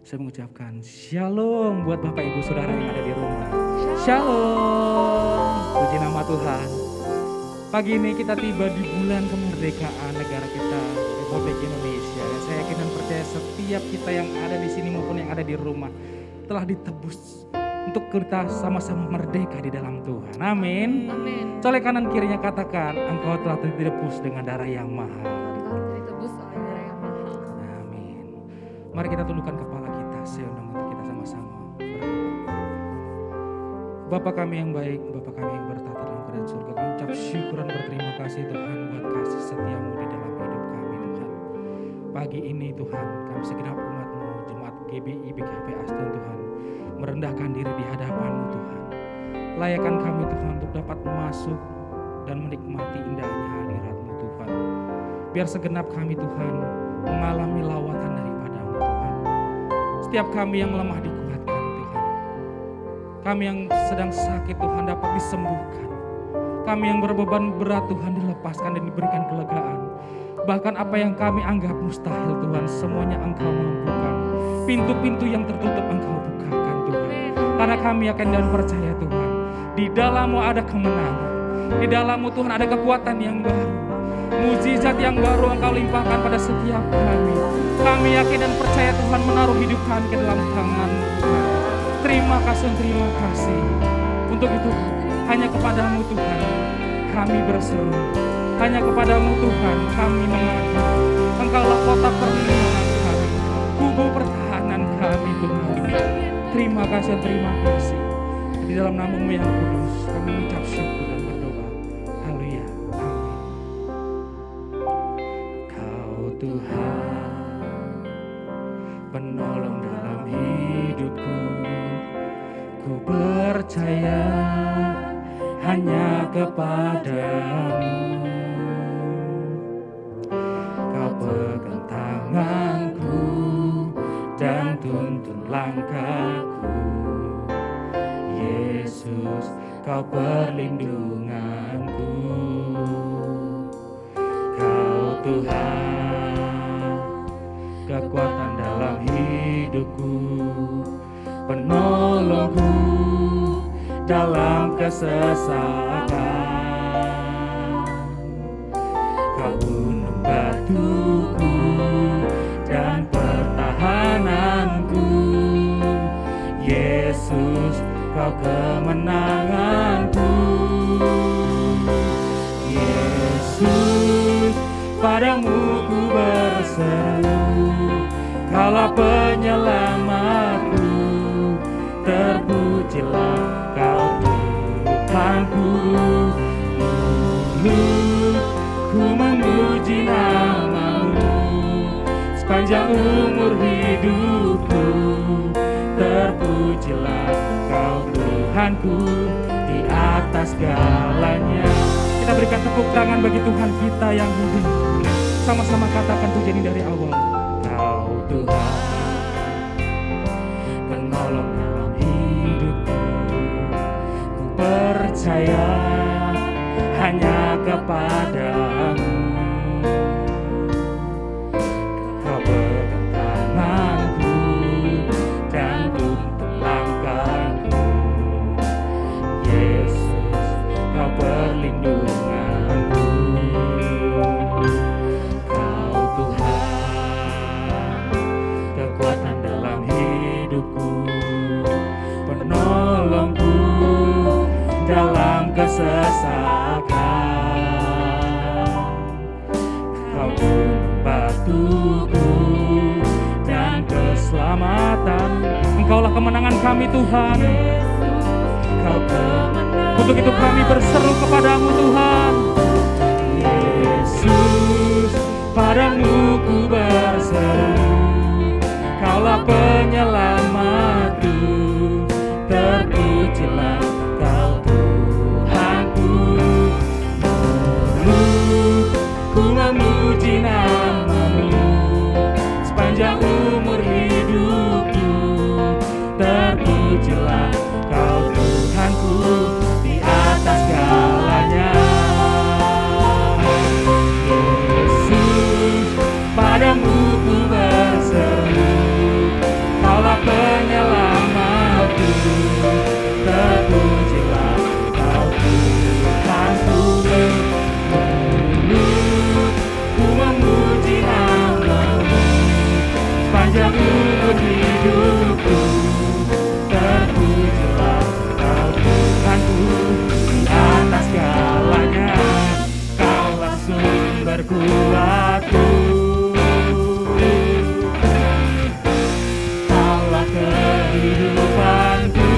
Saya mengucapkan Shalom buat Bapak Ibu Saudara yang ada di rumah. Shalom, puji nama Tuhan. Pagi ini kita tiba di bulan kemerdekaan negara kita, Republik Indonesia. Dan saya yakin dan percaya setiap kita yang ada di sini maupun yang ada di rumah telah ditebus untuk kita sama-sama merdeka di dalam Tuhan. Amin. Amin. Colek kanan kirinya katakan, engkau telah ditebus dengan darah yang mahal. Ditebus oleh darah yang mahal. Amin. Mari kita tundukkan kepala kita. Saya undang untuk kita sama-sama berdoa. Bapa kami yang baik, Bapa kami yang bertata dalam kerajaan surga, kami ucap syukur dan berterima kasih Tuhan buat kasih setiamu di dalam hidup kami Tuhan. Pagi ini Tuhan, kami segenap umat-Mu, Jemaat GBI BKP Aston Tuhan, merendahkan diri di hadapan-Mu Tuhan. Layakan kami Tuhan untuk dapat masuk dan menikmati indahnya hadirat-Mu Tuhan. Biar segenap kami Tuhan mengalami lawatan daripada-Mu Tuhan. Setiap kami yang lemah dikuatkan Tuhan. Kami yang sedang sakit Tuhan dapat disembuhkan. Kami yang berbeban berat Tuhan dilepaskan dan diberikan kelegaan. Bahkan apa yang kami anggap mustahil Tuhan, semuanya Engkau mampukan. Pintu-pintu yang tertutup Engkau bukakan Tuhan. Karena kami yakin dan percaya Tuhan, di dalam-Mu ada kemenangan. Di dalam-Mu Tuhan ada kekuatan yang baru. Mujizat yang baru Engkau limpahkan pada setiap kami. Kami yakin dan percaya Tuhan menaruh hidup kami ke dalam tangan-Mu Tuhan. Terima kasih. Untuk itu hanya kepadamu Tuhan kami berseru. Hanya kepadamu Tuhan kami mengadu. Engkaulah kota perlindungan kami, kubu pertahanan kami Tuhan. Terima kasih. Di dalam nama-Mu yang kudus kami mengucap syukur dan berdoa. Haleluya. Amin. Kau Tuhan penolong dalam hidupku. Ku percaya hanya kepadamu. Kau pegang tanganku dan tuntun langkahku. Yesus, Kau perlindunganku. Kau Tuhan, kekuatan dalam hidupku, penolongku dalam kesesatan. Kau gunung batuku dan pertahananku. Yesus, Kau kemenanganku. Yesus, padamu ku berseru. Kaulah penyelamatku. Terpujilah Kau Tuhanku. Ku memuji nama-Mu sepanjang umur hidupku. Terpujilah Kau Tuhanku di atas segalanya. Kita berikan tepuk tangan bagi Tuhan kita yang hidup. Sama-sama katakan pujian dari awal. Kau Tuhan penolong dalam hidupku. Ku percaya hanya kepadamu. Kau pegang tanganku dan tuntun langkahku. Yesus, Kau perlindunganku. Kau Tuhan, kekuatan dalam hidupku, penolongku dalam kesesakan. Kau gunung batuku dan keselamatan. Engkaulah kemenangan kami Tuhan. Untuk itu kami berseru kepadamu Tuhan. Yesus, padamu ku berseru. Kaulah penyelamatku. Terpujilah Kau Tuhanku. Ku memuji nama-Mu sepanjang umur hidupku. Terpujilah Kau Tuhanku di atas segalanya. terkuatku. Allah kehidupanku,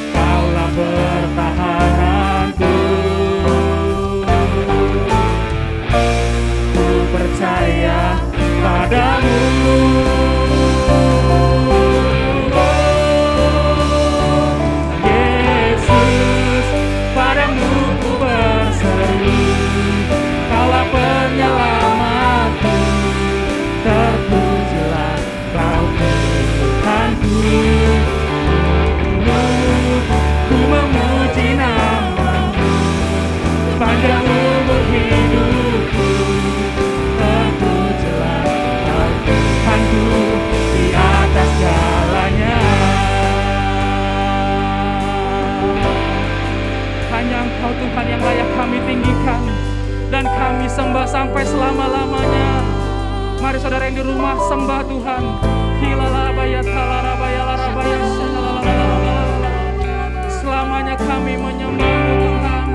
Kaulah pertahananku. Ku percaya padamu. Yesus, padamu ku berseru. Kaulah penyelamatku, terpujilah Kau Tuhanku. Ku memuji nama-Mu, sepanjang umur hidupku. Terpujilah Kau Tuhanku di atas segalanya. Hanya Engkau Tuhan yang layak kami tinggikan dan kami sembah sampai selama-lamanya. Mari saudara yang di rumah sembah Tuhan. Selamanya kami menyembah Tuhan.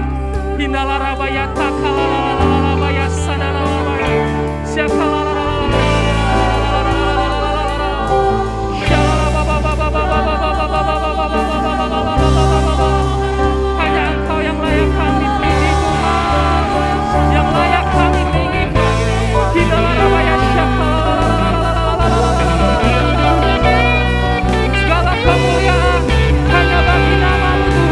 Hanya Engkau yang layak kami puji Tuhan, yang layak kami tinggikan. Segala kemuliaan hanya bagi nama-Mu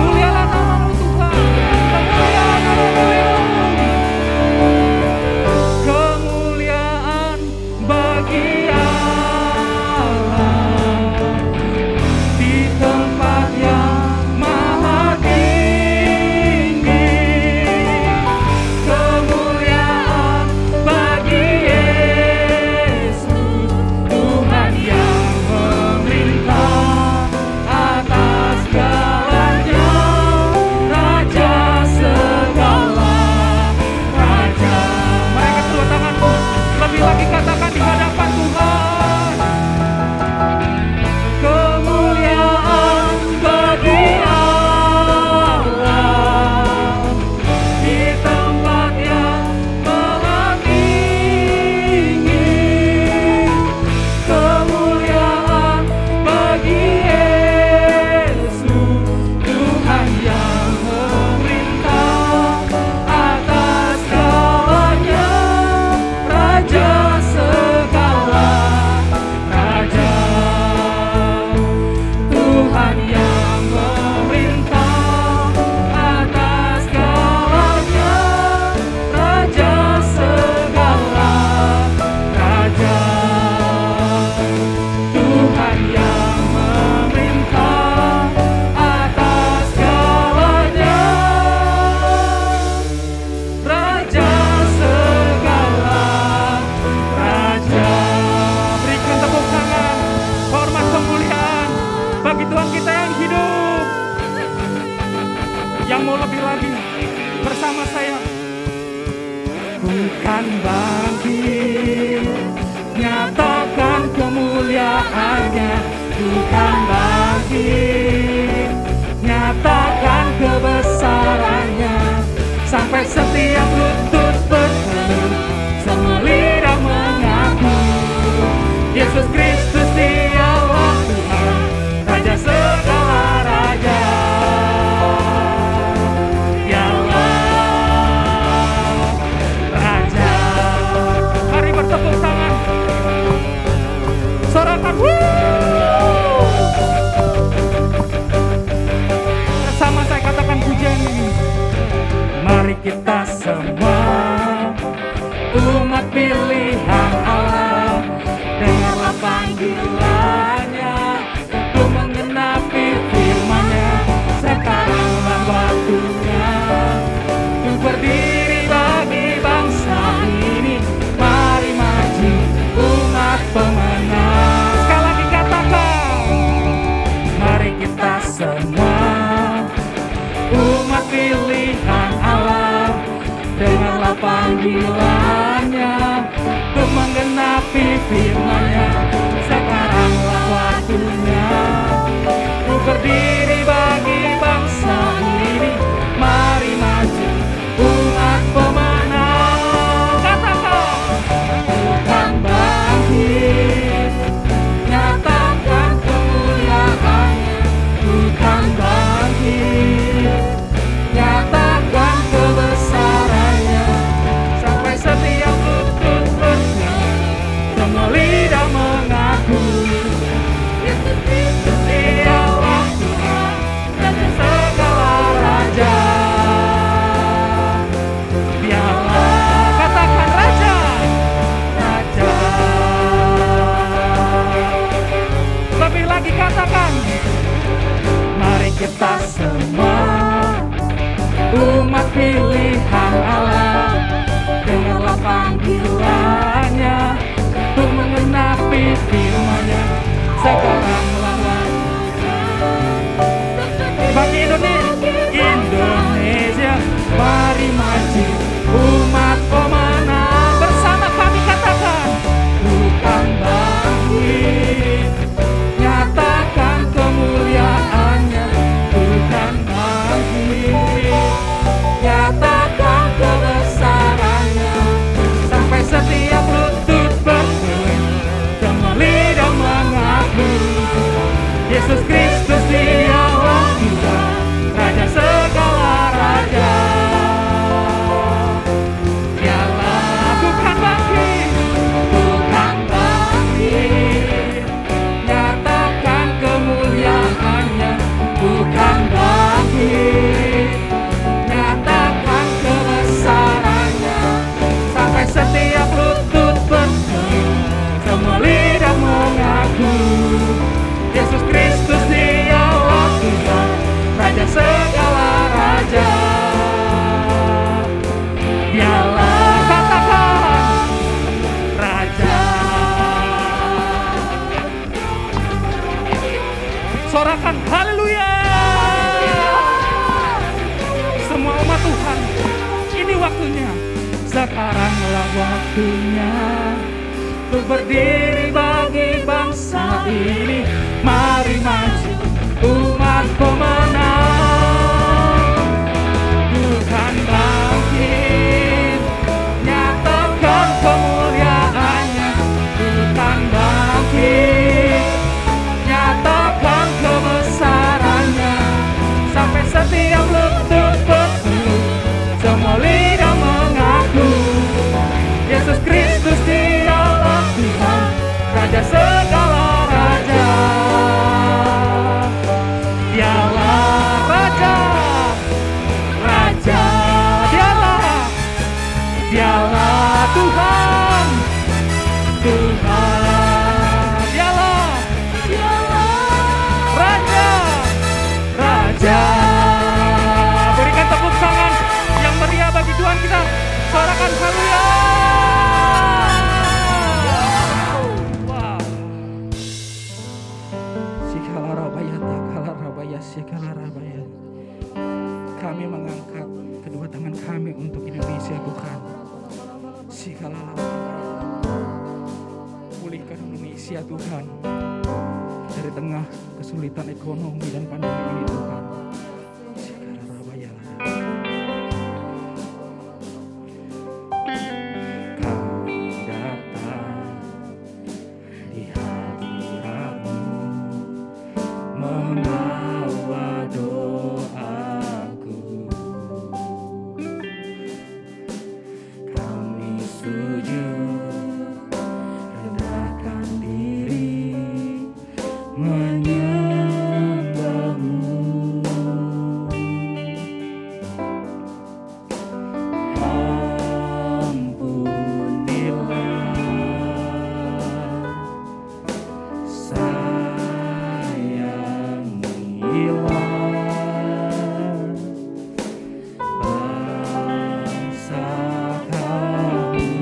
Mulialah nama-Mu Tuhan. Kemuliaan bagi Allah di tempat yang maha tinggi. Kemuliaan bagi Yesus, Tuhan yang memerintah atas segalanya, Raja segala raja. Mereka kedua tanganmu, lebih lagi katakan di hadapan Tuhan. Kemuliaan bagi Allah di tempat yang maha tinggi. Kemuliaan bagi Yesus, Tuhan yang memerintah atas segalanya, Raja segala raja. Tuhan yang memerintah atas segalanya, Raja segala raja. Tuhan yang memerintah atas segalanya, Raja segala raja. Berikan tepuk tangan, hormat kemuliaan bagi Tuhan kita yang hidup, yang mau lebih lagi bersama saya. Bukan bangkit, nyatakan kemuliaannya. Bukan bangkit, nyatakan kebesarannya. Sampai setiap lutut berteduh, semua lidah mengaku Yesus Kristus dialah Tuhan, Raja segala raja. Dialah Raja. Mari bertepuk tangan, sorakan bersama saya, katakan pujian ini. Mari kita semua umat pilihan Allah, dengarlah panggilannya untuk menggenapi firman-Nya. Sekaranglah waktunya untuk berdiri bagi bangsa ini. Mari maju umat pemenang. Sekali lagi katakan, mari kita semua umat pilihan Allah, dengarlah panggilannya panggilannya, untuk mengenapi firman-Nya. Sekarang lawan bagi Indonesia, mari maju umat pemenang. Bersama kami katakan, bukan bangkit, nyatakan kemuliaan-Nya. Bukan bangkit, nyatakan kebesaran-Nya, sampai setiap lutut berseru, semua lidah mengaku, Yesus Kristus Dialah Tuhan, Raja segala raja. Dialah bukan bangkit, bukan bangkit, nyatakan kemuliaan-Nya. Bukan bangkit, nyatakan kebesaran-Nya, sampai setiap lutut berseru, semua lidah mengaku, Yesus Kristus Dialah Tuhan, Raja segala raja. Dialah, katakan, Raja. Sorakan haleluya. Semua umat Tuhan, ini waktunya. Sekaranglah waktunya untuk berdiri bagi bangsa ini. Mari maju umat pemenang, bukan bangkit, nyatakan kemuliaan-Nya. Bukan bangkit, nyatakan kebesaran-Nya, sampai setiap lutut berseru, semua lidah mengaku, Yesus Kristus Dialah Tuhan, Raja segala raja. Dialah Raja, Raja. Dialah Tuhan, Tuhan. Dialah Raja, Raja. Berikan tepuk tangan yang meriah bagi Tuhan kita. Sorakan haleluya. Wow. Sikalarabaya. Kami mengangkat kedua tangan kami untuk Indonesia, Tuhan. Pulihkan Indonesia, Tuhan, dari tengah kesulitan ekonomi dan pandemi ini, Tuhan. Kami datang di hadirat-Mu, membawa doaku. Kami sujud, rendahkan diri, menyembah-Mu. Ampunilah, sayangilah bangsa kami,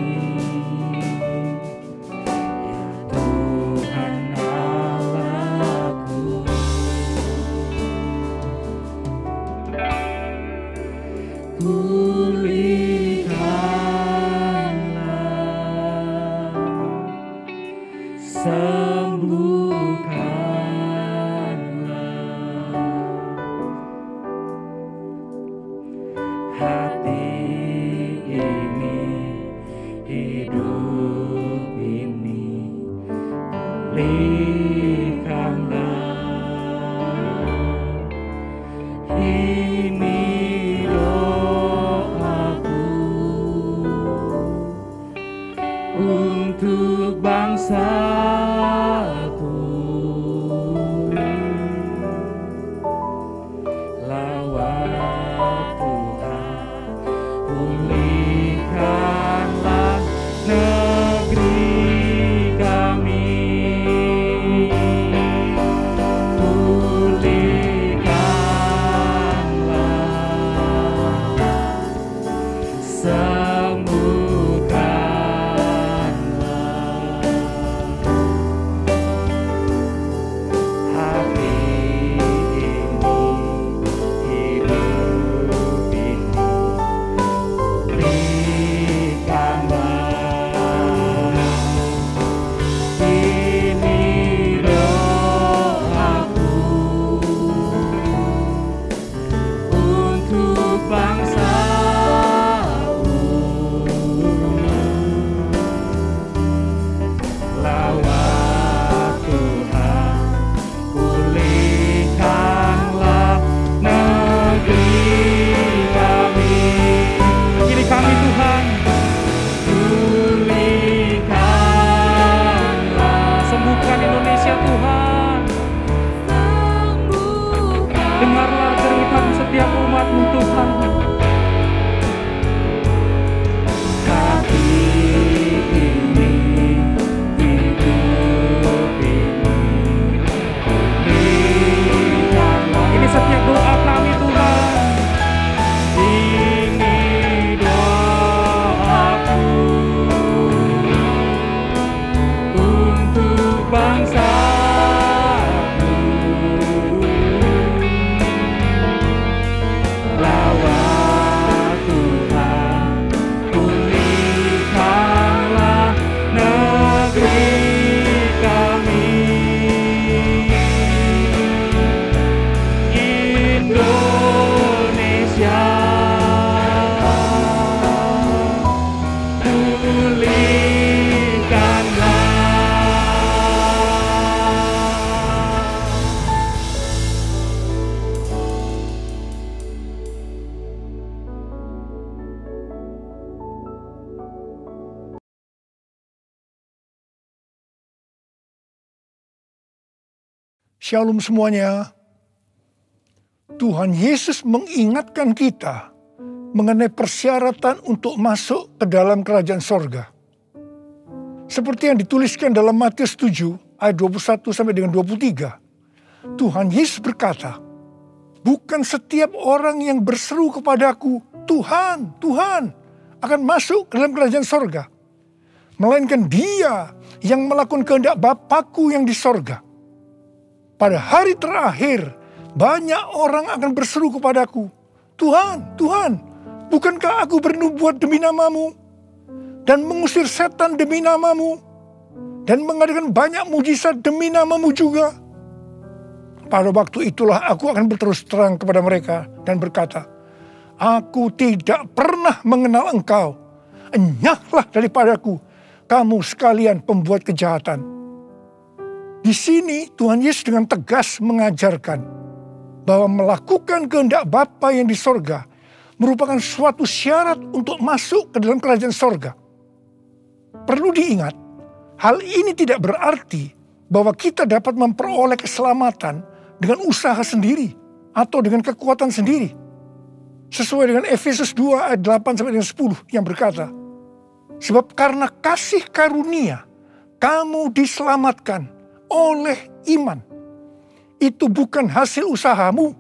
ya Tuhan Allahku. Pulihkanlah, sembuhkanlah hati ini, hidup ini. Pulihkanlah, ini doaku untuk bangsaku. Lawat Tuhan, pulihkanlah negeri kami. Pulihkanlah, sembuhkan Shalom semuanya. Tuhan Yesus mengingatkan kita mengenai persyaratan untuk masuk ke dalam kerajaan sorga. Seperti yang dituliskan dalam Matius 7 ayat 21 sampai dengan 23. Tuhan Yesus berkata, bukan setiap orang yang berseru kepadaku, Tuhan, Tuhan, akan masuk ke dalam kerajaan sorga. Melainkan dia yang melakukan kehendak Bapa-Ku yang di sorga. Pada hari terakhir, banyak orang akan berseru kepadaku, Tuhan, Tuhan, bukankah aku bernubuat demi namamu, dan mengusir setan demi namamu, dan mengadakan banyak mujizat demi namamu juga? Pada waktu itulah aku akan berterus terang kepada mereka dan berkata, aku tidak pernah mengenal engkau, enyahlah daripadaku, kamu sekalian pembuat kejahatan. Di sini Tuhan Yesus dengan tegas mengajarkan bahwa melakukan kehendak Bapa yang di sorga merupakan suatu syarat untuk masuk ke dalam kerajaan sorga. Perlu diingat, hal ini tidak berarti bahwa kita dapat memperoleh keselamatan dengan usaha sendiri atau dengan kekuatan sendiri. Sesuai dengan Efesus 2 ayat 8 sampai dengan 10 yang berkata, sebab karena kasih karunia kamu diselamatkan oleh iman. Itu bukan hasil usahamu,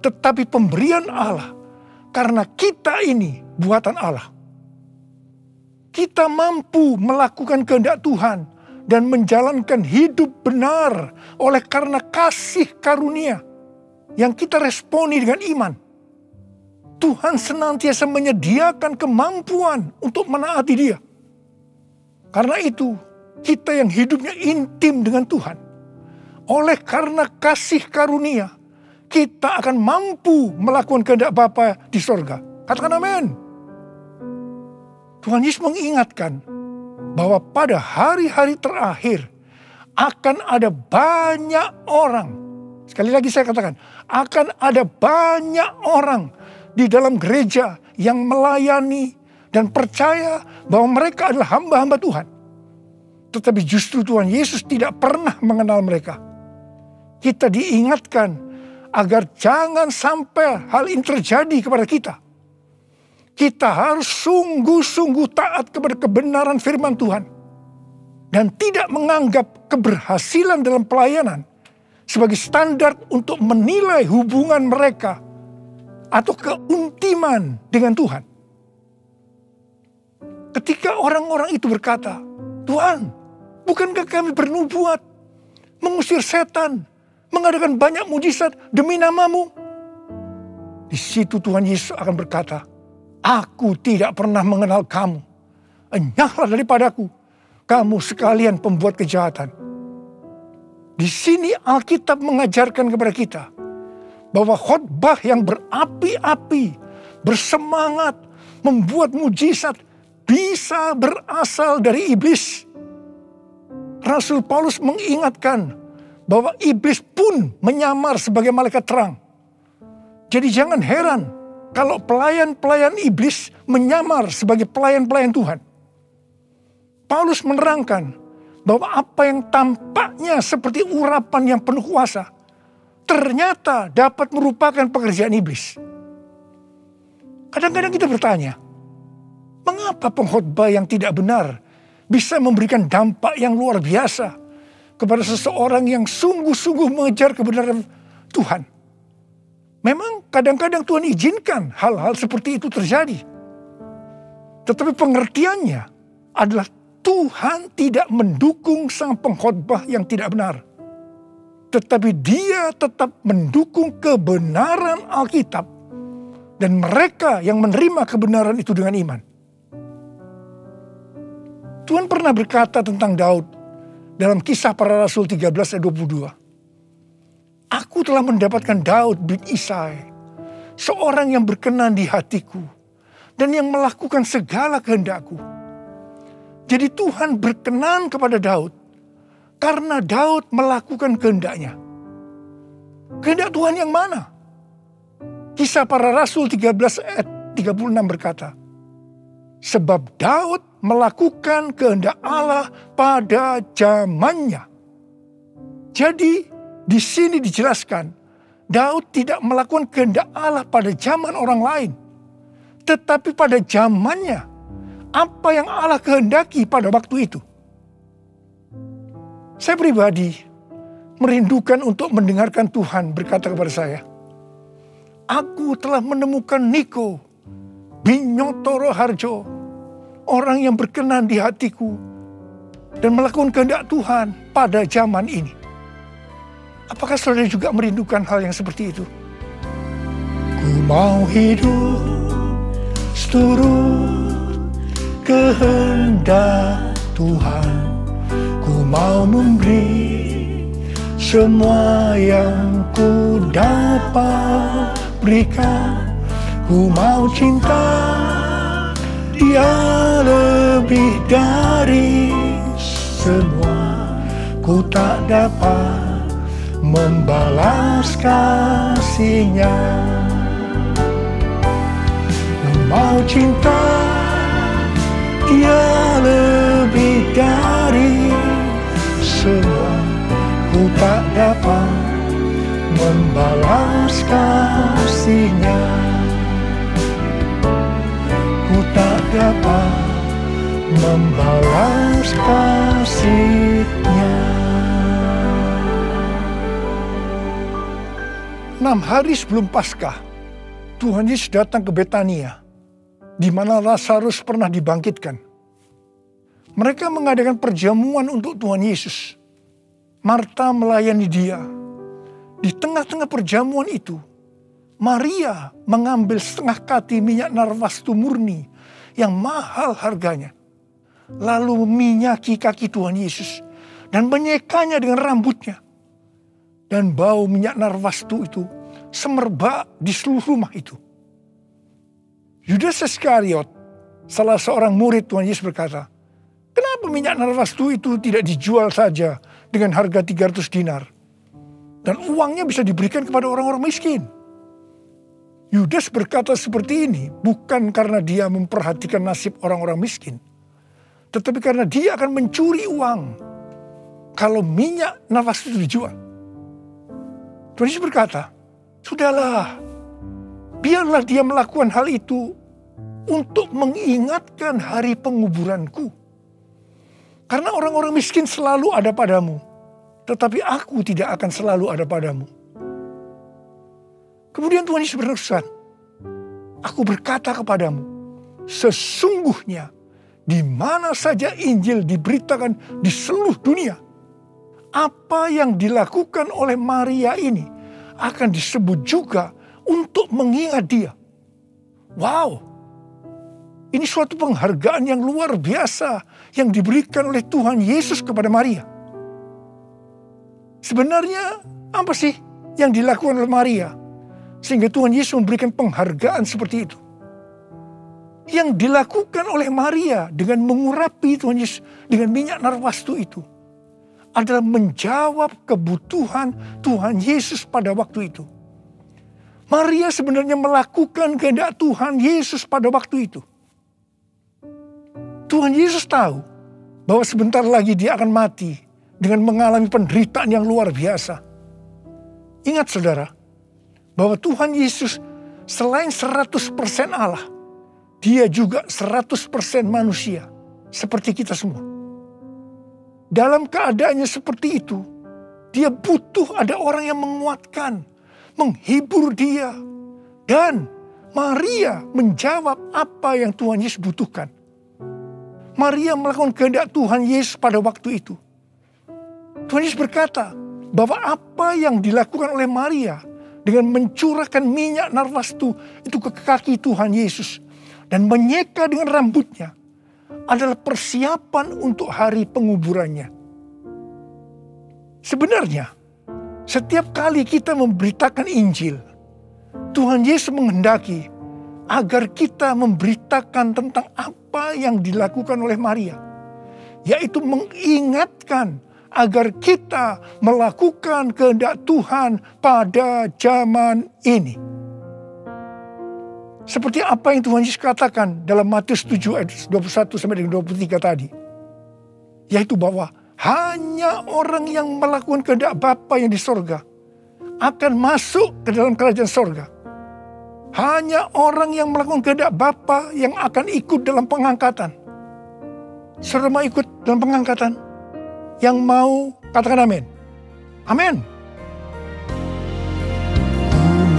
tetapi pemberian Allah. Karena kita ini buatan Allah. Kita mampu melakukan kehendak Tuhan dan menjalankan hidup benar oleh karena kasih karunia yang kita responi dengan iman. Tuhan senantiasa menyediakan kemampuan untuk menaati Dia. Karena itu, kita yang hidupnya intim dengan Tuhan, oleh karena kasih karunia, kita akan mampu melakukan kehendak Bapa di sorga. Katakan amin. Tuhan Yesus mengingatkan bahwa pada hari-hari terakhir akan ada banyak orang. Sekali lagi saya katakan, akan ada banyak orang di dalam gereja yang melayani dan percaya bahwa mereka adalah hamba-hamba Tuhan. Tetapi justru Tuhan Yesus tidak pernah mengenal mereka. Kita diingatkan agar jangan sampai hal ini terjadi kepada kita. Kita harus sungguh-sungguh taat kepada kebenaran firman Tuhan. Dan tidak menganggap keberhasilan dalam pelayanan sebagai standar untuk menilai hubungan mereka atau keuntiman dengan Tuhan. Ketika orang-orang itu berkata, Tuhan, bukankah kami bernubuat, mengusir setan, mengadakan banyak mujizat demi namamu? Di situ Tuhan Yesus akan berkata, aku tidak pernah mengenal kamu. Enyahlah daripadaku, kamu sekalian pembuat kejahatan. Di sini Alkitab mengajarkan kepada kita bahwa khotbah yang berapi-api, bersemangat, membuat mujizat bisa berasal dari iblis. Rasul Paulus mengingatkan bahwa iblis pun menyamar sebagai malaikat terang. Jadi jangan heran kalau pelayan-pelayan iblis menyamar sebagai pelayan-pelayan Tuhan. Paulus menerangkan bahwa apa yang tampaknya seperti urapan yang penuh kuasa ternyata dapat merupakan pekerjaan iblis. Kadang-kadang kita bertanya, mengapa pengkhotbah yang tidak benar bisa memberikan dampak yang luar biasa kepada seseorang yang sungguh-sungguh mengejar kebenaran Tuhan? Memang kadang-kadang Tuhan izinkan hal-hal seperti itu terjadi. Tetapi pengertiannya adalah Tuhan tidak mendukung sang pengkhotbah yang tidak benar. Tetapi Dia tetap mendukung kebenaran Alkitab dan mereka yang menerima kebenaran itu dengan iman. Tuhan pernah berkata tentang Daud dalam Kisah Para Rasul 13 ayat 22. Aku telah mendapatkan Daud bin Isai, seorang yang berkenan di hatiku dan yang melakukan segala kehendakku. Jadi Tuhan berkenan kepada Daud karena Daud melakukan kehendaknya. Kehendak Tuhan yang mana? Kisah Para Rasul 13 ayat 36 berkata, sebab Daud melakukan kehendak Allah pada zamannya. Jadi di sini dijelaskan, Daud tidak melakukan kehendak Allah pada zaman orang lain, tetapi pada zamannya, apa yang Allah kehendaki pada waktu itu. Saya pribadi merindukan untuk mendengarkan Tuhan berkata kepada saya, aku telah menemukan Niko Binyotoro Harjo, orang yang berkenan di hatiku dan melakukan kehendak Tuhan pada zaman ini. Apakah saudara juga merindukan hal yang seperti itu? Ku mau hidup seturut kehendak Tuhan. Ku mau memberi semua yang ku dapat berikan. Ku mau cinta Dia lebih dari semua. Ku tak dapat membalas kasih-Nya. Ku mau cinta Dia lebih dari semua. Ku tak dapat membalas kasih-Nya. Ku tak dapat membalas kasih-Nya. 6 hari sebelum Paskah, Tuhan Yesus datang ke Betania, di mana Lazarus pernah dibangkitkan. Mereka mengadakan perjamuan untuk Tuhan Yesus. Marta melayani Dia. Di tengah-tengah perjamuan itu, Maria mengambil setengah kati minyak narwastu murni yang mahal harganya. Lalu meminyaki kaki Tuhan Yesus dan menyekanya dengan rambutnya. Dan bau minyak narwastu itu semerbak di seluruh rumah itu. Yudas Iskariot, salah seorang murid Tuhan Yesus berkata, kenapa minyak narwastu itu tidak dijual saja dengan harga 300 dinar? Dan uangnya bisa diberikan kepada orang-orang miskin. Yudas berkata seperti ini bukan karena dia memperhatikan nasib orang-orang miskin, tetapi karena dia akan mencuri uang kalau minyak narwastu itu dijual. Tuhan Yesus berkata, sudahlah, biarlah dia melakukan hal itu untuk mengingatkan hari penguburanku. Karena orang-orang miskin selalu ada padamu, tetapi aku tidak akan selalu ada padamu. Kemudian Tuhan Yesus berpesan, aku berkata kepadamu, sesungguhnya di mana saja Injil diberitakan di seluruh dunia, apa yang dilakukan oleh Maria ini akan disebut juga untuk mengingat dia. Wow, ini suatu penghargaan yang luar biasa yang diberikan oleh Tuhan Yesus kepada Maria. Sebenarnya apa sih yang dilakukan oleh Maria sehingga Tuhan Yesus memberikan penghargaan seperti itu? Yang dilakukan oleh Maria dengan mengurapi Tuhan Yesus dengan minyak narwastu itu adalah menjawab kebutuhan Tuhan Yesus pada waktu itu. Maria sebenarnya melakukan kehendak Tuhan Yesus pada waktu itu. Tuhan Yesus tahu bahwa sebentar lagi dia akan mati dengan mengalami penderitaan yang luar biasa. Ingat saudara, bahwa Tuhan Yesus selain 100% Allah, dia juga 100% manusia seperti kita semua. Dalam keadaannya seperti itu, dia butuh ada orang yang menguatkan, menghibur dia. Dan Maria menjawab apa yang Tuhan Yesus butuhkan. Maria melakukan kehendak Tuhan Yesus pada waktu itu. Tuhan Yesus berkata bahwa apa yang dilakukan oleh Maria dengan mencurahkan minyak narwastu itu ke kaki Tuhan Yesus dan menyeka dengan rambutnya adalah persiapan untuk hari penguburannya. Sebenarnya, setiap kali kita memberitakan Injil, Tuhan Yesus menghendaki agar kita memberitakan tentang apa yang dilakukan oleh Maria yaitu mengingatkan agar kita melakukan kehendak Tuhan pada zaman ini. Seperti apa yang Tuhan Yesus katakan dalam Matius 7 ayat 21 sampai dengan 23 tadi. Yaitu bahwa hanya orang yang melakukan kehendak Bapa yang di sorga akan masuk ke dalam kerajaan sorga. Hanya orang yang melakukan kehendak Bapa yang akan ikut dalam pengangkatan. Saudara mau ikut dalam pengangkatan? Yang mau katakan amin. Amin.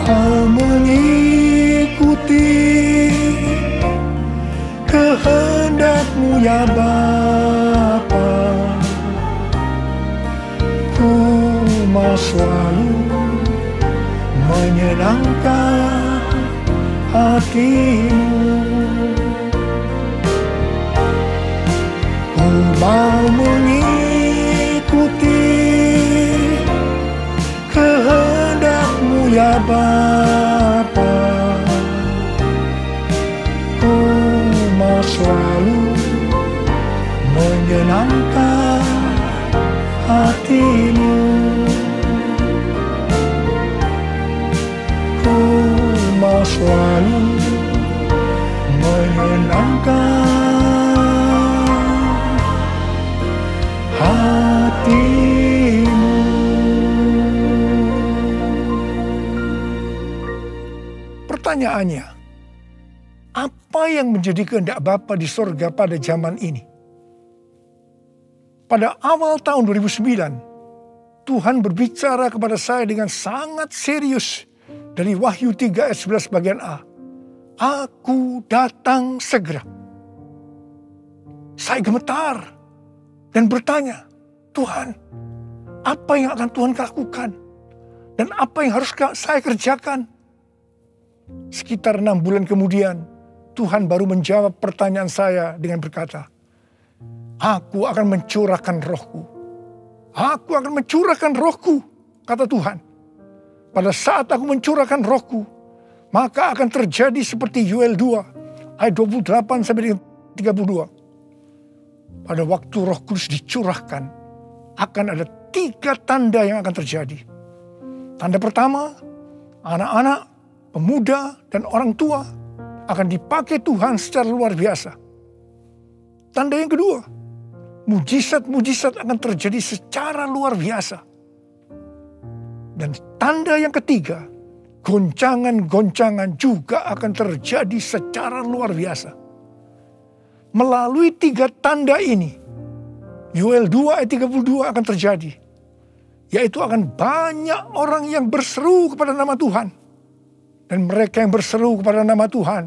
Mau mengikuti kehendak-Mu ya Bapa. Ku mau selalu menyenangkan hati-Mu. Ku mau mengikuti kehendak-Mu ya Bapa. Ku mau selalu menyenangkan hati-Mu. Ku mau selalu menyenangkan hati-Mu. Pertanyaannya, apa yang menjadi kehendak Bapa di sorga pada zaman ini? Pada awal tahun 2009, Tuhan berbicara kepada saya dengan sangat serius dari Wahyu 3 ayat 11 bagian A. Aku datang segera. Saya gemetar dan bertanya, Tuhan, apa yang akan Tuhan lakukan? Dan apa yang harus saya kerjakan? Sekitar 6 bulan kemudian, Tuhan baru menjawab pertanyaan saya dengan berkata, Aku akan mencurahkan rohku. Aku akan mencurahkan rohku, kata Tuhan. Pada saat aku mencurahkan rohku, maka akan terjadi seperti Yoel 2, ayat 28 sampai dengan 32. Pada waktu Roh Kudus dicurahkan, akan ada 3 tanda yang akan terjadi. Tanda pertama, anak-anak, pemuda, dan orang tua akan dipakai Tuhan secara luar biasa. Tanda yang kedua, mujizat-mujizat akan terjadi secara luar biasa. Dan tanda yang ketiga, goncangan-goncangan juga akan terjadi secara luar biasa. Melalui 3 tanda ini, Yoel 2 ayat 32 akan terjadi. Yaitu akan banyak orang yang berseru kepada nama Tuhan. Dan mereka yang berseru kepada nama Tuhan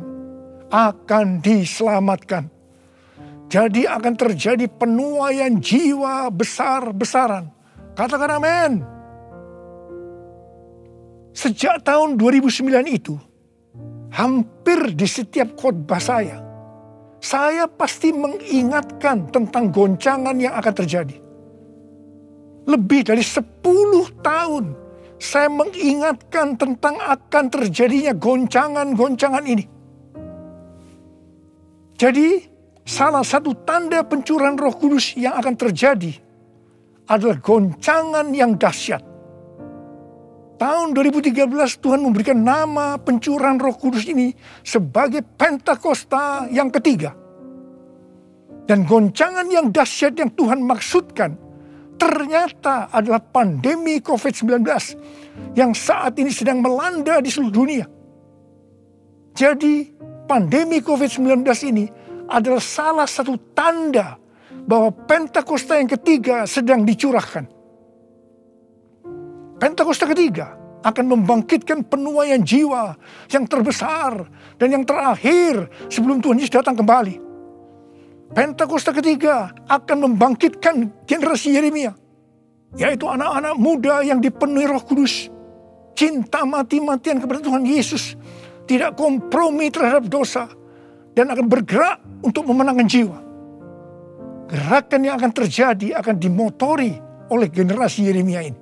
akan diselamatkan. Jadi akan terjadi penuaian jiwa besar-besaran. Katakan amin. Sejak tahun 2009 itu, hampir di setiap khotbah saya pasti mengingatkan tentang goncangan yang akan terjadi. Lebih dari 10 tahun saya mengingatkan tentang akan terjadinya goncangan-goncangan ini. Jadi salah satu tanda pencurahan Roh Kudus yang akan terjadi adalah goncangan yang dahsyat. Tahun 2013 Tuhan memberikan nama pencurahan Roh Kudus ini sebagai Pentakosta yang ketiga. Dan goncangan yang dahsyat yang Tuhan maksudkan ternyata adalah pandemi COVID-19 yang saat ini sedang melanda di seluruh dunia. Jadi pandemi COVID-19 ini adalah salah satu tanda bahwa Pentakosta yang ketiga sedang dicurahkan. Pentakosta ketiga akan membangkitkan penuaian jiwa yang terbesar dan yang terakhir sebelum Tuhan Yesus datang kembali. Pentakosta ketiga akan membangkitkan generasi Yeremia, yaitu anak-anak muda yang dipenuhi Roh Kudus, cinta mati-matian kepada Tuhan Yesus, tidak kompromi terhadap dosa, dan akan bergerak untuk memenangkan jiwa. Gerakan yang akan terjadi akan dimotori oleh generasi Yeremia ini.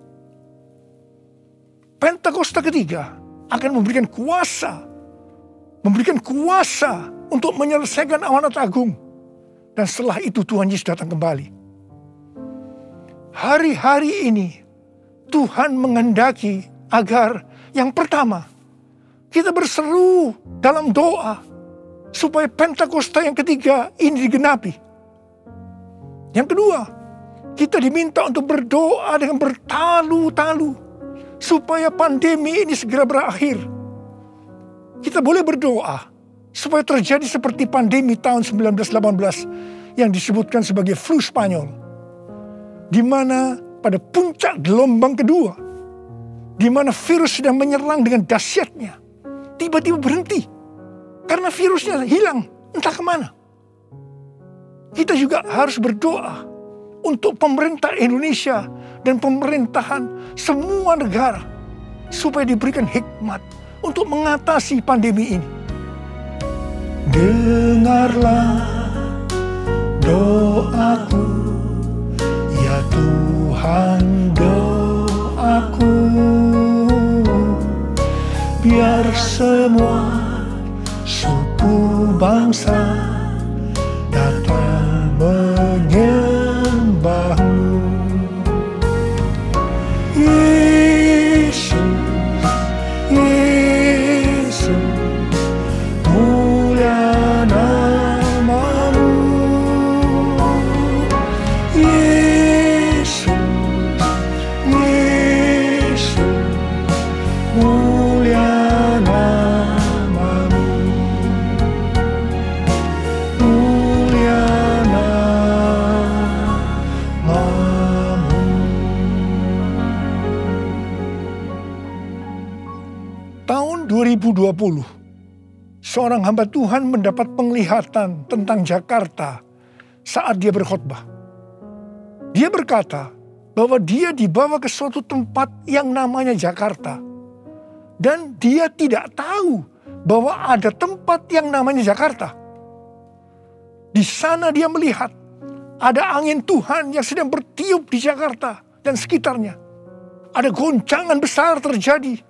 Pentakosta ketiga akan memberikan kuasa untuk menyelesaikan amanat agung. Dan setelah itu Tuhan Yesus datang kembali. Hari-hari ini Tuhan menghendaki agar yang pertama, kita berseru dalam doa supaya Pentakosta yang ketiga ini digenapi. Yang kedua, kita diminta untuk berdoa dengan bertalu-talu supaya pandemi ini segera berakhir. Kita boleh berdoa supaya terjadi seperti pandemi tahun 1918 yang disebutkan sebagai flu Spanyol, di mana pada puncak gelombang kedua, di mana virus sedang menyerang dengan dahsyatnya, tiba-tiba berhenti karena virusnya hilang entah kemana. Kita juga harus berdoa untuk pemerintah Indonesia dan pemerintahan semua negara supaya diberikan hikmat untuk mengatasi pandemi ini. Dengarlah doaku, ya Tuhan, doaku, biar semua suku bangsa datang menyembahmu. Yesus, Yesus, mulia namamu. Yesus, Yesus, mulia namamu. Mulia namamu. Tahun 2020, seorang hamba Tuhan mendapat penglihatan tentang Jakarta saat dia berkhotbah. Dia berkata bahwa dia dibawa ke suatu tempat yang namanya Jakarta. Dan dia tidak tahu bahwa ada tempat yang namanya Jakarta. Di sana dia melihat ada angin Tuhan yang sedang bertiup di Jakarta dan sekitarnya. Ada goncangan besar terjadi.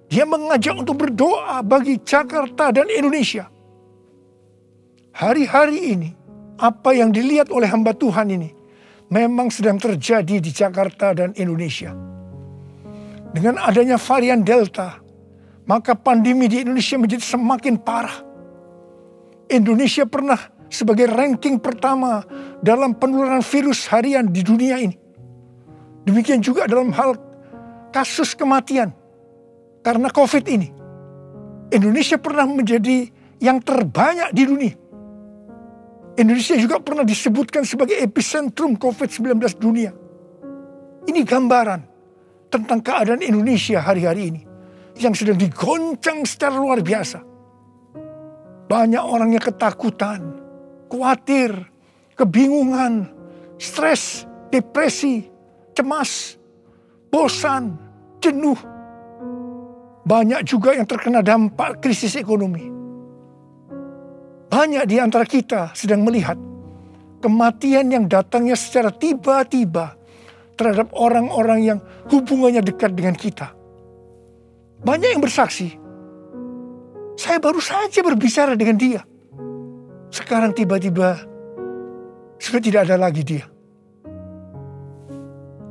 Dia mengajak untuk berdoa bagi Jakarta dan Indonesia. Hari-hari ini, apa yang dilihat oleh hamba Tuhan ini memang sedang terjadi di Jakarta dan Indonesia. Dengan adanya varian Delta, maka pandemi di Indonesia menjadi semakin parah. Indonesia pernah sebagai ranking pertama dalam penularan virus harian di dunia ini. Demikian juga dalam hal kasus kematian karena COVID ini. Indonesia pernah menjadi yang terbanyak di dunia. Indonesia juga pernah disebutkan sebagai epicentrum COVID-19 dunia. Ini gambaran tentang keadaan Indonesia hari-hari ini yang sedang digoncang secara luar biasa. Banyak orang yang ketakutan, khawatir, kebingungan, stres, depresi, cemas, bosan, jenuh. Banyak juga yang terkena dampak krisis ekonomi. Banyak di antara kita sedang melihat kematian yang datangnya secara tiba-tiba terhadap orang-orang yang hubungannya dekat dengan kita. Banyak yang bersaksi, saya baru saja berbicara dengan dia. Sekarang tiba-tiba sudah tidak ada lagi dia.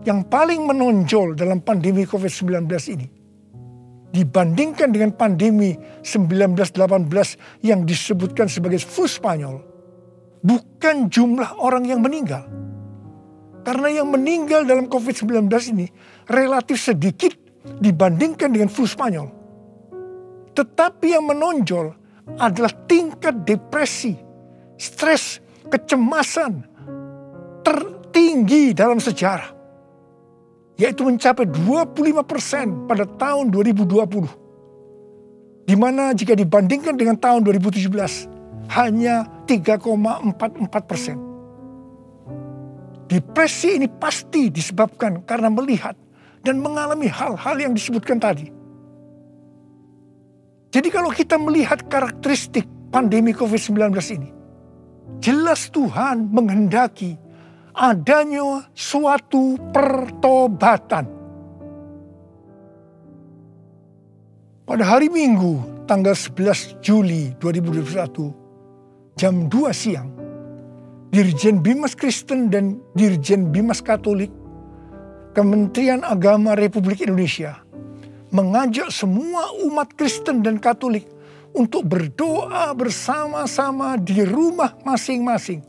Yang paling menonjol dalam pandemi COVID-19 ini, dibandingkan dengan pandemi 1918 yang disebutkan sebagai flu Spanyol, bukan jumlah orang yang meninggal. Karena yang meninggal dalam COVID-19 ini relatif sedikit dibandingkan dengan flu Spanyol. Tetapi yang menonjol adalah tingkat depresi, stres, kecemasan tertinggi dalam sejarah. Yaitu mencapai 25% pada tahun 2020. Di mana jika dibandingkan dengan tahun 2017 hanya 3,44%. Depresi ini pasti disebabkan karena melihat dan mengalami hal-hal yang disebutkan tadi. Jadi kalau kita melihat karakteristik pandemi COVID-19 ini, jelas Tuhan menghendaki adanya suatu pertobatan. Pada hari Minggu tanggal 11 Juli 2021 jam 2 siang, Dirjen Bimas Kristen dan Dirjen Bimas Katolik, Kementerian Agama Republik Indonesia mengajak semua umat Kristen dan Katolik untuk berdoa bersama-sama di rumah masing-masing.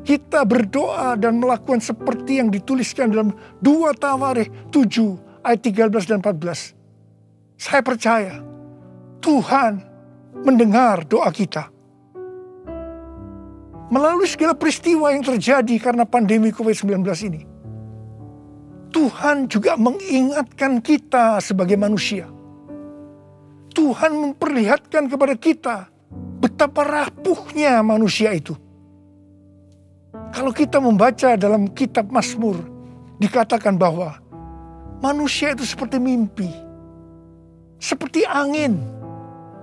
Kita berdoa dan melakukan seperti yang dituliskan dalam 2 Tawarikh 7 ayat 13 dan 14. Saya percaya Tuhan mendengar doa kita. Melalui segala peristiwa yang terjadi karena pandemi COVID-19 ini, Tuhan juga mengingatkan kita sebagai manusia. Tuhan memperlihatkan kepada kita betapa rapuhnya manusia itu. Kalau kita membaca dalam kitab Mazmur, dikatakan bahwa manusia itu seperti mimpi, seperti angin,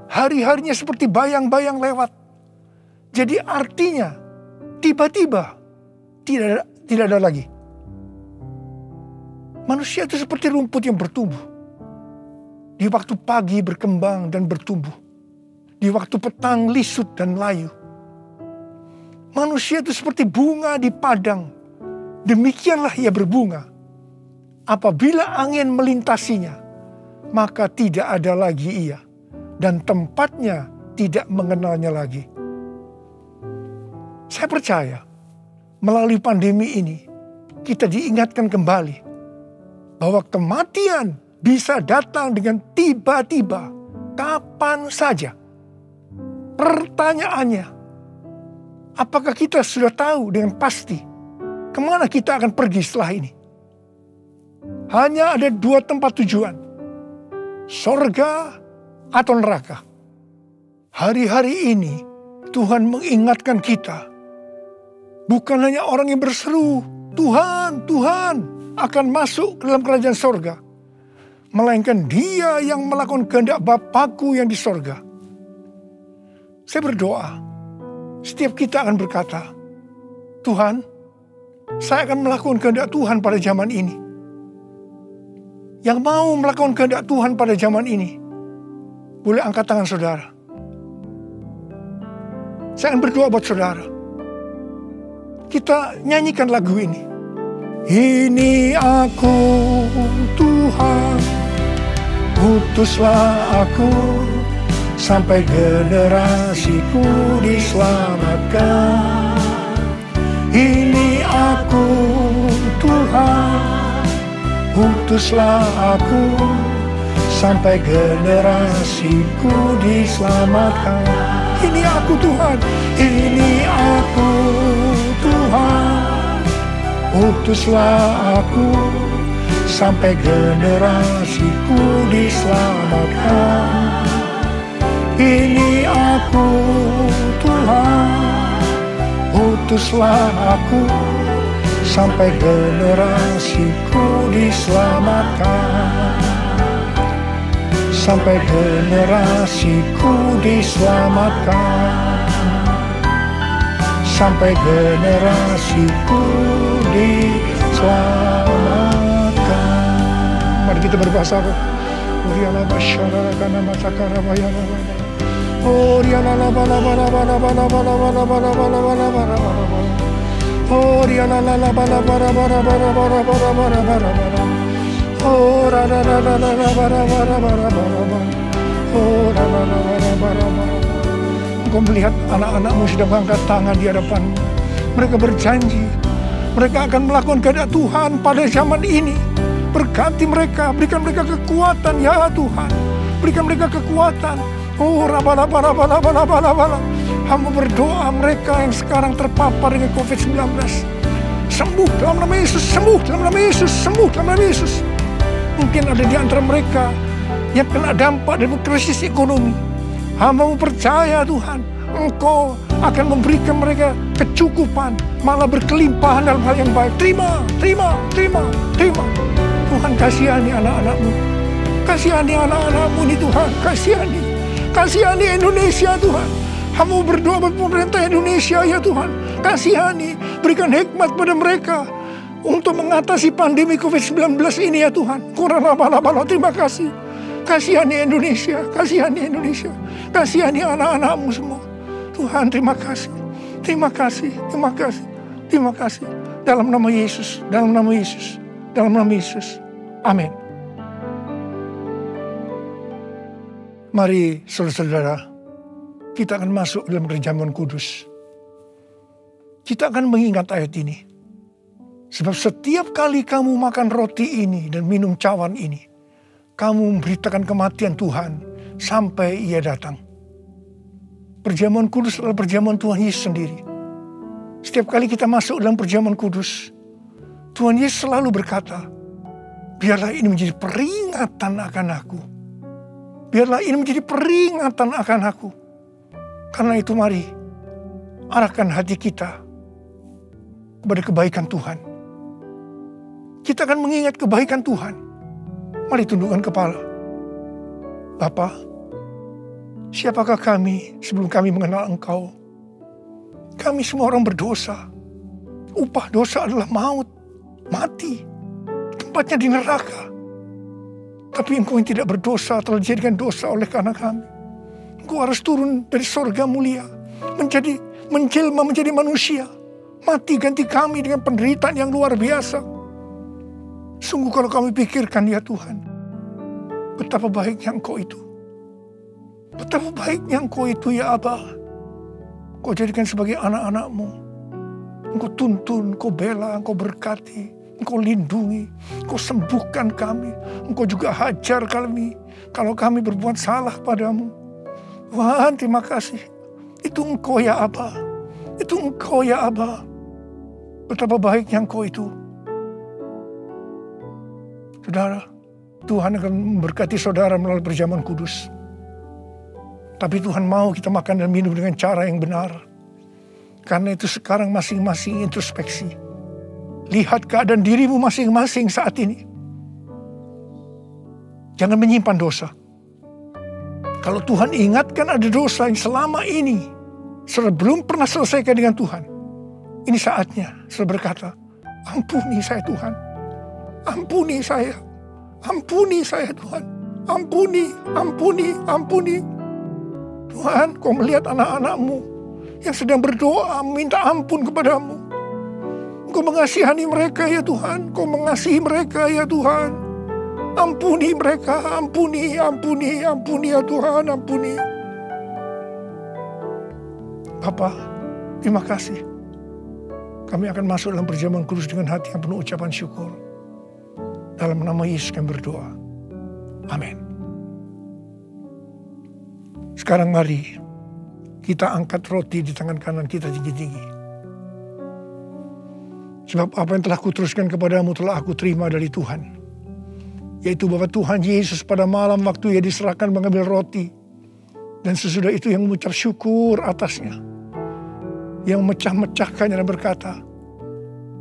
hari-harinya seperti bayang-bayang lewat. Jadi artinya tiba-tiba tidak ada lagi. Manusia itu seperti rumput yang bertumbuh. Di waktu pagi berkembang dan bertumbuh. Di waktu petang lisut dan layu. Manusia itu seperti bunga di padang. Demikianlah ia berbunga. Apabila angin melintasinya, maka tidak ada lagi ia. Dan tempatnya tidak mengenalnya lagi. Saya percaya melalui pandemi ini kita diingatkan kembali bahwa kematian bisa datang dengan tiba-tiba, kapan saja. Pertanyaannya, apakah kita sudah tahu dengan pasti kemana kita akan pergi setelah ini? Hanya ada 2 tempat tujuan, sorga atau neraka. Hari-hari ini Tuhan mengingatkan kita, bukan hanya orang yang berseru, Tuhan, Tuhan akan masuk ke dalam kerajaan sorga. Melainkan dia yang melakukan kehendak Bapakku yang di sorga. Saya berdoa, setiap kita akan berkata, Tuhan, saya akan melakukan kehendak Tuhan pada zaman ini. Yang mau melakukan kehendak Tuhan pada zaman ini, boleh angkat tangan saudara. Saya akan berdoa buat saudara. Kita nyanyikan lagu ini. Ini aku Tuhan, utuslah aku, sampai generasiku diselamatkan. Ini aku Tuhan, utuslah aku, sampai generasiku diselamatkan. Ini aku Tuhan, ini aku Tuhan, utuslah aku, sampai generasiku diselamatkan. Ini aku Tuhan, utuslah aku, sampai generasiku diselamatkan. Sampai generasiku diselamatkan. Sampai generasiku diselamatkan. Mari kita berbahasa roh. Uriala basyara kana matakara bayana. Uriala bala bala bala bala bala bala bala bala bala bala bala. Uriala bala bala bala bala bala bala bala bala bala. Oh, ra ra ra ra ra ra ra ra ra ra. Oh, ra ra ra ra ra ra ra. Engkau melihat anak-anakmu sudah mengangkat tangan di hadapanmu. Mereka berjanji, mereka akan melakukan kehendak Tuhan pada zaman ini. Berkati mereka, berikan mereka kekuatan ya Tuhan. Berikan mereka kekuatan. Oh, rabalabalabalabalabala. Hamba berdoa mereka yang sekarang terpapar dengan COVID-19. Sembuh dalam nama Yesus, sembuh dalam nama Yesus, sembuh dalam nama Yesus. Mungkin ada di antara mereka yang kena dampak dari krisis ekonomi. Hamba percaya Tuhan, Engkau akan memberikan mereka kecukupan, malah berkelimpahan dalam hal yang baik. Terima, terima, terima, terima. Tuhan kasihani anak-anak-Mu. Kasihani anak-anak-Mu ini Tuhan, kasihani. Kasihani Indonesia Tuhan. Hamba berdoa buat pemerintah Indonesia ya Tuhan. Kasihani, berikan hikmat pada mereka untuk mengatasi pandemi COVID-19 ini ya Tuhan. Terima kasih. Kasihani Indonesia, kasihani Indonesia. Kasihani anak-anak-Mu semua. Tuhan terima kasih. Terima kasih, terima kasih, terima kasih. Dalam nama Yesus, dalam nama Yesus, dalam nama Yesus. Amin. Mari saudara-saudara, kita akan masuk dalam perjamuan kudus. Kita akan mengingat ayat ini. Sebab setiap kali kamu makan roti ini dan minum cawan ini, kamu memberitakan kematian Tuhan sampai Ia datang. Perjamuan kudus adalah perjamuan Tuhan Yesus sendiri. Setiap kali kita masuk dalam perjamuan kudus, Tuhan Yesus selalu berkata, biarlah ini menjadi peringatan akan aku. Biarlah ini menjadi peringatan akan aku. Karena itu mari, arahkan hati kita kepada kebaikan Tuhan. Kita akan mengingat kebaikan Tuhan. Mari tundukkan kepala. Bapa, siapakah kami sebelum kami mengenal Engkau? Kami semua orang berdosa. Upah dosa adalah maut, mati. Tempatnya di neraka. Tapi Engkau yang tidak berdosa telah dijadikan dosa oleh karena kami. Engkau harus turun dari sorga mulia, menjelma menjadi manusia. Mati ganti kami dengan penderitaan yang luar biasa. Sungguh kalau kami pikirkan ya Tuhan, betapa baiknya Engkau itu. Betapa baiknya Engkau itu ya Aba. Engkau jadikan sebagai anak-anak-Mu. Engkau tuntun, Engkau bela, Engkau berkati, Engkau lindungi, Engkau sembuhkan kami. Engkau juga hajar kami kalau kami berbuat salah padamu. Tuhan, terima kasih. Itu Engkau ya Aba. Itu Engkau ya Aba. Betapa baiknya Engkau itu. Saudara, Tuhan akan memberkati saudara melalui perjamuan kudus. Tapi Tuhan mau kita makan dan minum dengan cara yang benar. Karena itu sekarang masing-masing introspeksi. Lihat keadaan dirimu masing-masing saat ini. Jangan menyimpan dosa. Kalau Tuhan ingatkan ada dosa yang selama ini belum pernah selesaikan dengan Tuhan, ini saatnya saya berkata, ampuni saya Tuhan. Ampuni saya. Ampuni saya Tuhan. Ampuni, ampuni, ampuni. Tuhan, Kau melihat anak-anak-Mu yang sedang berdoa minta ampun kepadamu. Kau mengasihani mereka ya Tuhan. Kau mengasihi mereka ya Tuhan. Ampuni mereka, ampuni, ampuni, ampuni ya Tuhan, ampuni. Bapa, terima kasih. Kami akan masuk dalam perjamuan kudus dengan hati yang penuh ucapan syukur. Dalam nama Yesus kami berdoa. Amin. Sekarang mari kita angkat roti di tangan kanan kita tinggi-tinggi. Sebab apa yang telah kuteruskan kepadamu telah aku terima dari Tuhan. Yaitu bahwa Tuhan Yesus pada malam waktu Ia diserahkan mengambil roti. Dan sesudah itu yang mengucap syukur atasnya. Yang memecah-mecahkannya dan berkata,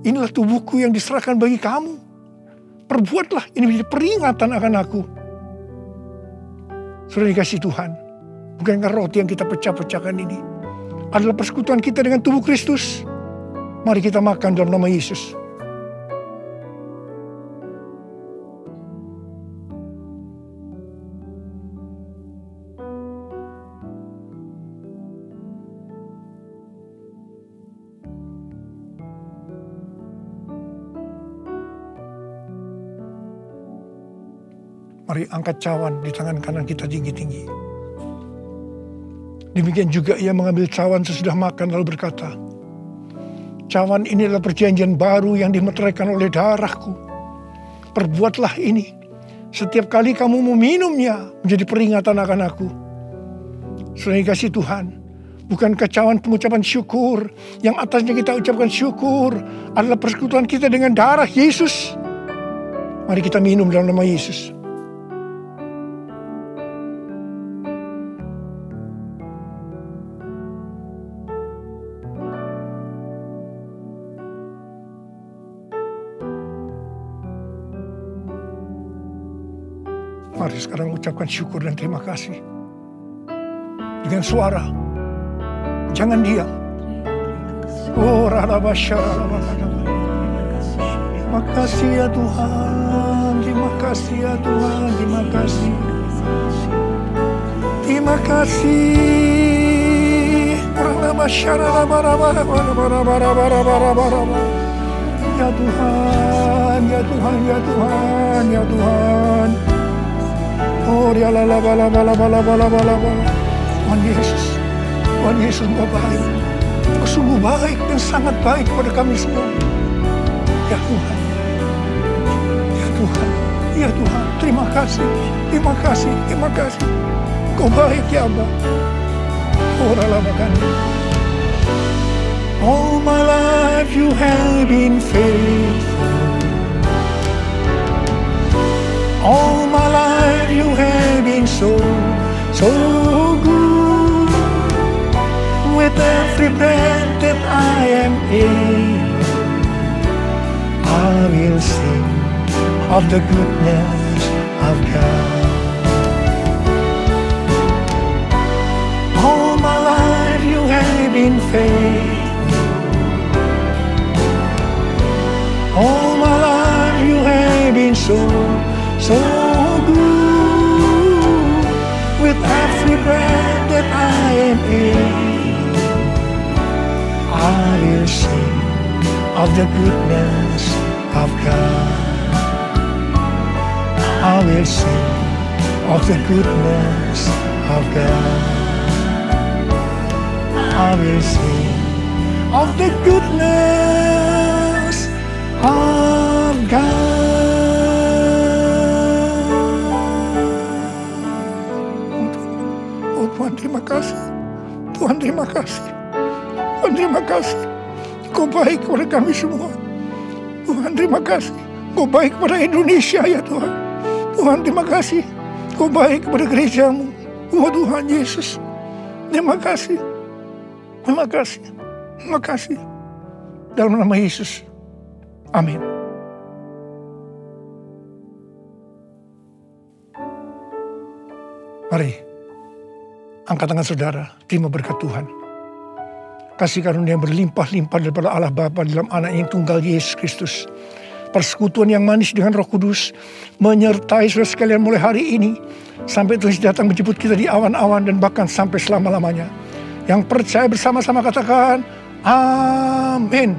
inilah tubuhku yang diserahkan bagi kamu. Perbuatlah ini menjadi peringatan akan aku. Sudah dikasih Tuhan. Bukankah roti yang kita pecah-pecahkan ini adalah persekutuan kita dengan tubuh Kristus? Mari kita makan dalam nama Yesus. Mari angkat cawan di tangan kanan kita tinggi-tinggi. Demikian juga Ia mengambil cawan sesudah makan lalu berkata, cawan ini adalah perjanjian baru yang dimeteraikan oleh darahku. Perbuatlah ini setiap kali kamu meminumnya menjadi peringatan akan aku. Sudah dikasih Tuhan, bukankah cawan pengucapan syukur yang atasnya kita ucapkan syukur adalah persekutuan kita dengan darah Yesus? Mari kita minum dalam nama Yesus. Mari sekarang ucapkan syukur dan terima kasih. Dengan suara. Jangan diam. Oh, terima kasih ya Tuhan. Terima kasih ya Tuhan. Terima kasih. Terima kasih. Ya Tuhan, ya Tuhan, ya Tuhan, ya Tuhan. Oh, ya la la la la la la la la la. Tuhan Yesus, Tuhan Yesus Engkau baik. Engkau sungguh baik dan sangat baik kepada kami semua. Ya Tuhan, ya Tuhan, ya Tuhan. Terima kasih, terima kasih, terima kasih. Engkau baik ya Abba. Oh, la la makan. All my life you have been faithful. All my life you have been so good. With every breath that I am able, I will sing of the goodness of God. All my life you have been faithful. All my life you have been so good. With every breath that I am able, I will sing of the goodness of God. I will sing of the goodness of God. I will sing of the goodness of God. Oh Tuhan, terima kasih. Tuhan, terima kasih. Tuhan, terima kasih. Kau baik kepada kami semua. Tuhan, terima kasih. Kau baik kepada Indonesia ya Tuhan. Tuhan, terima kasih. Kau baik kepada gerejamu. Oh Tuhan Yesus, terima kasih. Terima kasih. Terima kasih. Dalam nama Yesus. Amin. Mari, angkat tangan saudara, terima berkat Tuhan. Kasih karunia yang berlimpah-limpah daripada Allah Bapa dalam anak yang tunggal Yesus Kristus. Persekutuan yang manis dengan Roh Kudus menyertai saudara sekalian mulai hari ini sampai Tuhan datang menjemput kita di awan-awan dan bahkan sampai selama-lamanya. Yang percaya bersama-sama katakan, amin.